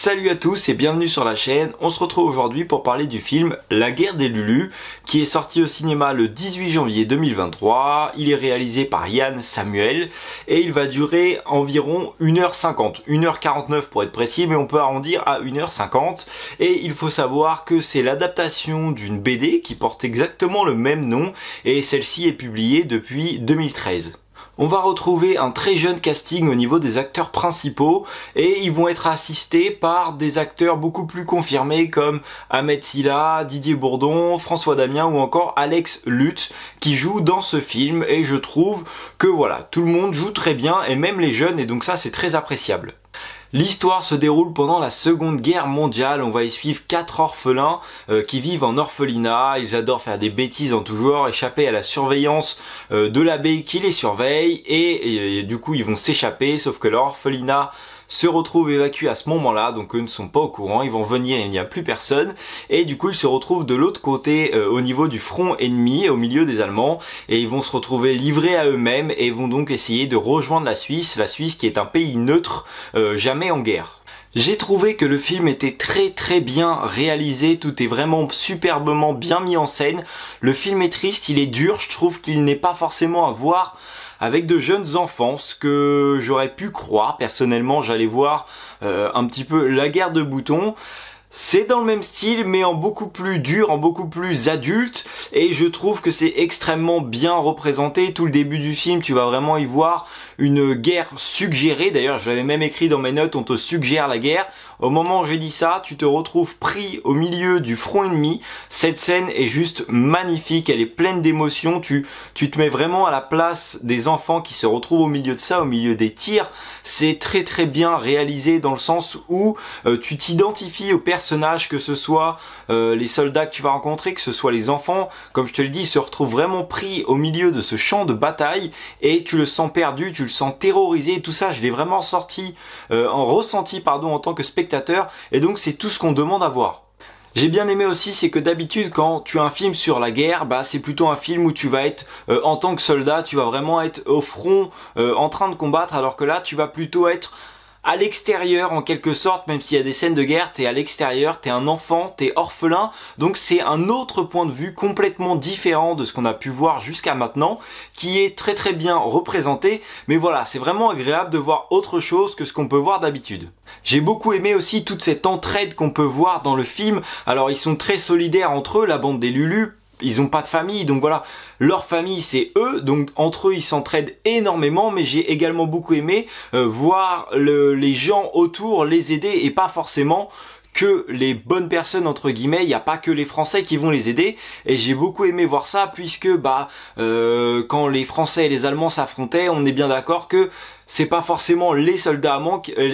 Salut à tous et bienvenue sur la chaîne. On se retrouve aujourd'hui pour parler du film La Guerre des Lulus qui est sorti au cinéma le 18 janvier 2023. Il est réalisé par Yann Samuel et il va durer environ 1h50, 1h49 pour être précis, mais on peut arrondir à 1h50. Et il faut savoir que c'est l'adaptation d'une BD qui porte exactement le même nom et celle-ci est publiée depuis 2013. On va retrouver un très jeune casting au niveau des acteurs principaux et ils vont être assistés par des acteurs beaucoup plus confirmés comme Ahmed Silla, Didier Bourdon, François Damiens ou encore Alex Lutz qui jouent dans ce film et je trouve que voilà, tout le monde joue très bien et même les jeunes et donc ça c'est très appréciable. L'histoire se déroule pendant la Seconde Guerre mondiale, on va y suivre 4 orphelins qui vivent en orphelinat, ils adorent faire des bêtises en tout genre, échapper à la surveillance de l'abbé qui les surveille et du coup ils vont s'échapper, sauf que leur orphelinat se retrouve évacué à ce moment-là, donc eux ne sont pas au courant, ils vont venir et il n'y a plus personne, et du coup ils se retrouvent de l'autre côté au niveau du front ennemi, au milieu des Allemands, et ils vont se retrouver livrés à eux-mêmes et vont donc essayer de rejoindre la Suisse qui est un pays neutre, jamais en guerre. J'ai trouvé que le film était très bien réalisé, tout est vraiment superbement bien mis en scène. Le film est triste, il est dur, je trouve qu'il n'est pas forcément à voir avec de jeunes enfants, ce que j'aurais pu croire. Personnellement, j'allais voir un petit peu La Guerre de Boutons. C'est dans le même style mais en beaucoup plus dur, en beaucoup plus adulte et je trouve que c'est extrêmement bien représenté. Tout le début du film, tu vas vraiment y voir une guerre suggérée. D'ailleurs, je l'avais même écrit dans mes notes, on te suggère la guerre. Au moment où j'ai dit ça, tu te retrouves pris au milieu du front ennemi. Cette scène est juste magnifique, elle est pleine d'émotions. Tu te mets vraiment à la place des enfants qui se retrouvent au milieu de ça, au milieu des tirs. C'est très bien réalisé dans le sens où tu t'identifies aux personnages, que ce soit les soldats que tu vas rencontrer, que ce soit les enfants. Comme je te le dis, ils se retrouvent vraiment pris au milieu de ce champ de bataille et tu le sens perdu, tu le sens terrorisé. Et tout ça, je l'ai vraiment ressenti en tant que spectateur. Et donc c'est tout ce qu'on demande à voir. J'ai bien aimé aussi, c'est que d'habitude quand tu as un film sur la guerre, c'est plutôt un film où tu vas être en tant que soldat, tu vas vraiment être au front en train de combattre, alors que là tu vas plutôt être à l'extérieur en quelque sorte, même s'il y a des scènes de guerre, t'es à l'extérieur, t'es un enfant, t'es orphelin, donc c'est un autre point de vue complètement différent de ce qu'on a pu voir jusqu'à maintenant, qui est très bien représenté, mais voilà, c'est vraiment agréable de voir autre chose que ce qu'on peut voir d'habitude. J'ai beaucoup aimé aussi toute cette entraide qu'on peut voir dans le film. Alors ils sont très solidaires entre eux, la bande des Lulus. Ils ont pas de famille, donc voilà, leur famille c'est eux, donc entre eux ils s'entraident énormément, mais j'ai également beaucoup aimé voir les gens autour les aider et pas forcément que les bonnes personnes entre guillemets, il n'y a pas que les Français qui vont les aider et j'ai beaucoup aimé voir ça puisque quand les Français et les Allemands s'affrontaient, on est bien d'accord que c'est pas forcément les soldats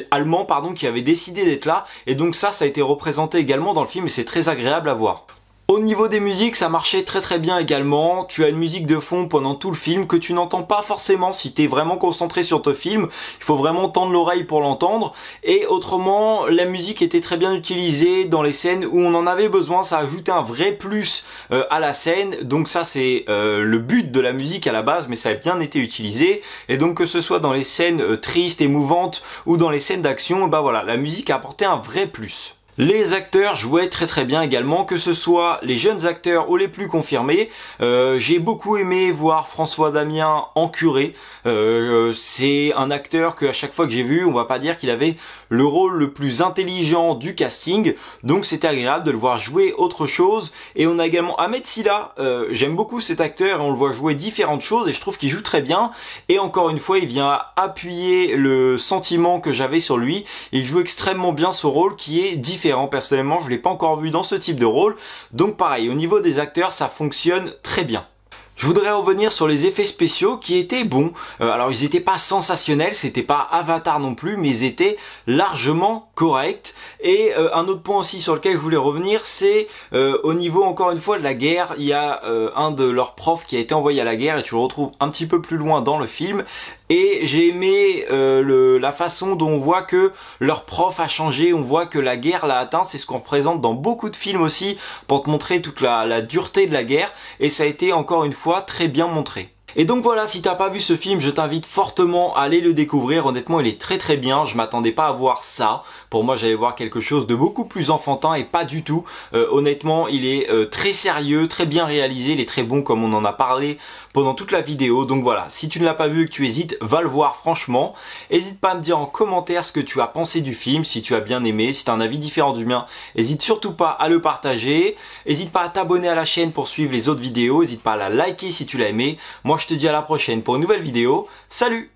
allemands qui avaient décidé d'être là et donc ça a été représenté également dans le film et c'est très agréable à voir. Au niveau des musiques, ça marchait très bien également. Tu as une musique de fond pendant tout le film que tu n'entends pas forcément si tu es vraiment concentré sur ton film. Il faut vraiment tendre l'oreille pour l'entendre. Et autrement, la musique était très bien utilisée dans les scènes où on en avait besoin. Ça ajoutait un vrai plus à la scène. Donc ça, c'est le but de la musique à la base, mais ça a bien été utilisé. Et donc que ce soit dans les scènes tristes, émouvantes ou dans les scènes d'action, voilà, la musique a apporté un vrai plus. Les acteurs jouaient très bien également, que ce soit les jeunes acteurs ou les plus confirmés. J'ai beaucoup aimé voir François Damiens en curé. C'est un acteur que à chaque fois que j'ai vu, on va pas dire qu'il avait le rôle le plus intelligent du casting, donc c'était agréable de le voir jouer autre chose. Et on a également Ahmed Silla, j'aime beaucoup cet acteur et on le voit jouer différentes choses et je trouve qu'il joue très bien. Et encore une fois, il vient appuyer le sentiment que j'avais sur lui. Il joue extrêmement bien ce rôle qui est différent. Personnellement, je l'ai pas encore vu dans ce type de rôle, donc pareil, au niveau des acteurs, ça fonctionne très bien. Je voudrais revenir sur les effets spéciaux qui étaient bons. Alors ils étaient pas sensationnels, c'était pas Avatar non plus, mais ils étaient largement corrects. Et un autre point aussi sur lequel je voulais revenir, c'est au niveau encore une fois de la guerre. Il y a un de leurs profs qui a été envoyé à la guerre et tu le retrouves un petit peu plus loin dans le film. Et j'ai aimé la façon dont on voit que leur prof a changé, on voit que la guerre l'a atteint, c'est ce qu'on représente dans beaucoup de films aussi, pour te montrer toute la dureté de la guerre, et ça a été encore une fois très bien montré. Et donc voilà, si t'as pas vu ce film, je t'invite fortement à aller le découvrir. Honnêtement, il est très bien. Je m'attendais pas à voir ça. Pour moi, j'allais voir quelque chose de beaucoup plus enfantin et pas du tout. Honnêtement, il est très sérieux, très bien réalisé. Il est très bon comme on en a parlé pendant toute la vidéo. Donc voilà, si tu ne l'as pas vu et que tu hésites, va le voir franchement. N'hésite pas à me dire en commentaire ce que tu as pensé du film, si tu as bien aimé, si tu as un avis différent du mien. N'hésite surtout pas à le partager. N'hésite pas à t'abonner à la chaîne pour suivre les autres vidéos. N'hésite pas à la liker si tu l'as aimé. Moi, je te dis à la prochaine pour une nouvelle vidéo. Salut!